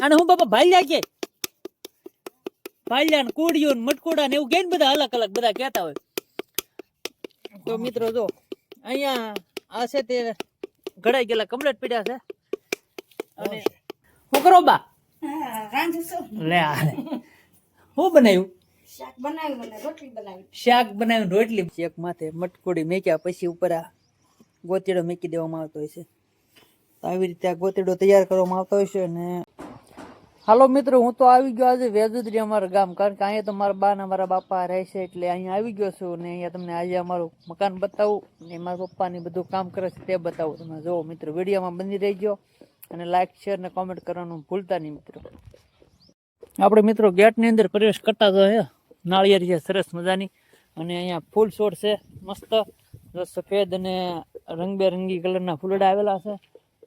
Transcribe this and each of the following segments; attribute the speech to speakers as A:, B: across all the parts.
A: અને હું બાપા ભાલ્યા કે ભાલ્યા ને કુડિયું ને મટકુડા ને એવું કે બધા અલગ અલગ બધા કહેતા હોય. તો મિત્રો જો અહીંયા આ છે તે ઘડાઈ ગયેલા કમ્પ્લીટ પડ્યા છે. અને શું કરો બા? લે શું બનાવ્યું? શાક બનાવ્યું રોટલી. એક માથે મટકોડી મેક્યા પછી ઉપર આ ગોતીડો મેકી દેવામાં આવતો હોય છે. તો આવી રીતે આ ગોતીડો તૈયાર કરવામાં આવતો હોય છે. અને હાલો મિત્રો, હું તો આવી ગયો આજે વેજુદરી અમારા ગામ, કારણ કે અહીંયા તો મારા બા ને મારા બાપા રહે છે, એટલે અહીંયા આવી ગયો છું. અને અહીંયા તમને આજે અમારું મકાન બતાવું અને મારા પપ્પાની બધું કામ કરે છે તે બતાવું. તમે જુઓ મિત્રો, વિડીયોમાં બની રહી ગયો અને લાઈક શેર ને કોમેન્ટ કરવાનું ભૂલતા નહીં મિત્રો. આપણે મિત્રો ગેટની અંદર પ્રવેશ કરતા તો હે નાળિયેર છે સરસ મજાની, અને અહીંયા ફૂલ છોડ છે મસ્ત સફેદ અને રંગબેરંગી કલરના ફૂલડા આવેલા છે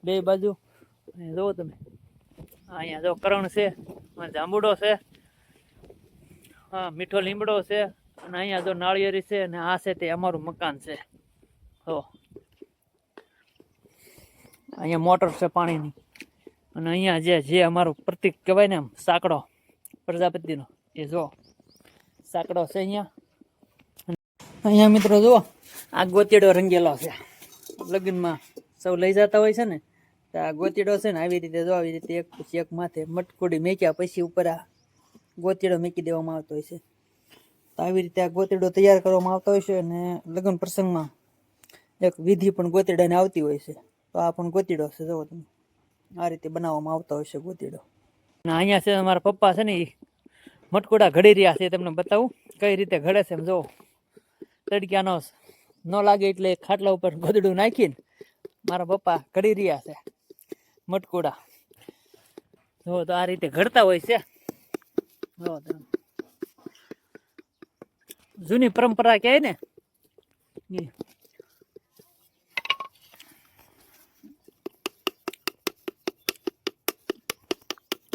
A: બે બાજુ. અને જુઓ તમે અહીંયા જો કરણ છે, જાંબુડો છે, હા મીઠો લીમડો છે, અને અહીંયા જો નાળિયેરી છે, અને આ છે તે અમારું મકાન છે. હો અહીંયા મોટર છે પાણીની, અને અહીંયા જે અમારું પ્રતીક કહેવાય ને આમ સાંકડો પ્રજાપતિનો, એ જો સાંકડો છે અહીંયા. અહીંયા મિત્રો જુઓ આ ગોતીડો રંગેલો છે, લગ્નમાં સૌ લઈ જતા હોય છે ને, તો આ ગોતીડો છે ને આવી રીતે જો આવી રીતે એક પછી એક માથે મટકોડી મેક્યા પછી ઉપર આ ગોતીડો મેકી દેવામાં આવતો હોય છે. તો આવી રીતે આ ગોતીડો તૈયાર કરવામાં આવતો હોય છે. અને લગ્ન પ્રસંગમાં એક વિધિ પણ ગોતીડાને આવતી હોય છે. તો આ પણ ગોતીડો છે, જુઓ તમે આ રીતે બનાવવામાં આવતો હોય છે ગોતીડો. અને અહીંયા છે અમારા પપ્પા છે ને એ મટકોડા ઘડી રહ્યા છે, તમને બતાવું કઈ રીતે ઘડે છે. એમ જો તડક્યાનો ન લાગે એટલે ખાટલા ઉપર ગોદડું નાખીને મારા પપ્પા ઘડી રહ્યા છે મટકોડા. જો તો આ રીતે ઘડતા હોય છે. જો જૂની પરંપરા કહે ને.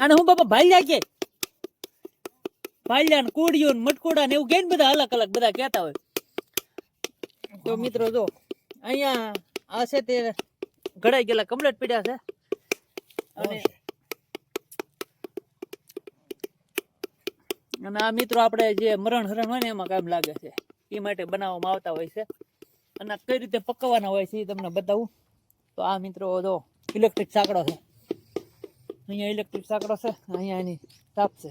A: અને હું બાપા ભાલ્યા કે ભાલ્યા ને કુડિયું ને મટકુડા ને એવું કે બધા અલગ અલગ બધા કહેતા હોય. તો મિત્રો જો અહીંયા આ છે તે ઘડાઈ ગયેલા કમ્પ્લીટ પડ્યા છે. અને આ મિત્રો આપણે જે મરણ હરણ હોય ને એમાં કામ લાગે છે, એ માટે બનાવવામાં આવતા હોય છે. અને કઈ રીતે પકવવાના હોય છે એ તમને બતાવું. તો આ મિત્રો જો ઇલેક્ટ્રિક સાંકડો છે, અહીંયા ઇલેક્ટ્રિક સાંકડો છે, અહીંયા એની તાપ છે,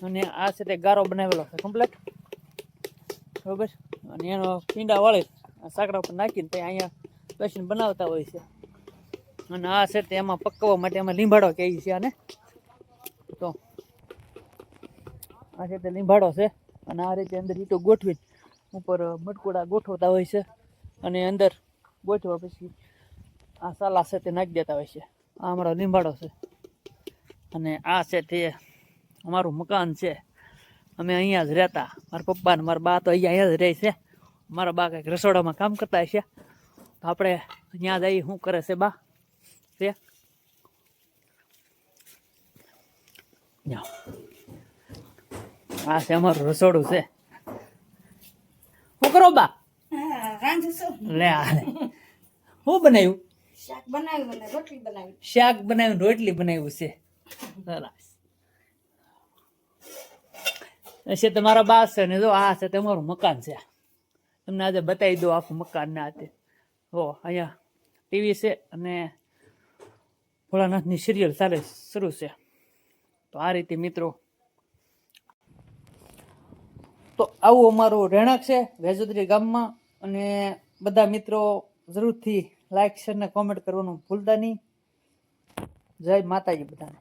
A: અને આ છે તે ગારો બનાવેલો છે કમ્પ્લીટ, બરોબર. અને એનો પીંડા વાળી સાંકડા ઉપર નાખીને ત્યાં અહીંયા બેસીને બનાવતા હોય છે. અને આ છે તે એમાં પકવવા માટે એમાં લીંબાડો કહે છે આને. તો આ છે તે લીંબાડો છે, અને આ રીતે અંદર ઈંટો ગોઠવીને ઉપર મટકોડા ગોઠવતા હોય છે. અને અંદર ગોઠવા પછી આ સાલા છે તે નાખી દેતા હોય છે. આ અમારો લીંબાડો છે, અને આ છે તે અમારું મકાન છે. અમે અહીંયા જ રહેતા, મારા પપ્પા ને મારા બા તો અહીંયા જ રહે છે. મારા બા કંઈક રસોડામાં કામ કરતા હશે, તો આપણે ત્યાં જઈએ શું કરે છે બા છે. આ છે અમારું રસોડું છે. શું કરો બા? લે શું બનાવ્યું? શાક બનાવ્યું રોટલી બનાવ્યું છે. સરસ છે. તમારા બા છે ને જો આ છે તમારું મકાન છે. તમને આજે બતાવી દો આખું મકાન ના હાથે. હો અહીંયા ટીવી છે અને ભોળાનાથની સિરિયલ ચાલે શરૂ છે. તો આ રીતે મિત્રો, તો આવું અમારું રહેણાંક છે વેજુદરી ગામમાં. અને બધા મિત્રો જરૂરથી લાઈક શેર ને કોમેન્ટ કરવાનું ભૂલતા નહીં. જય માતાજી બધાને.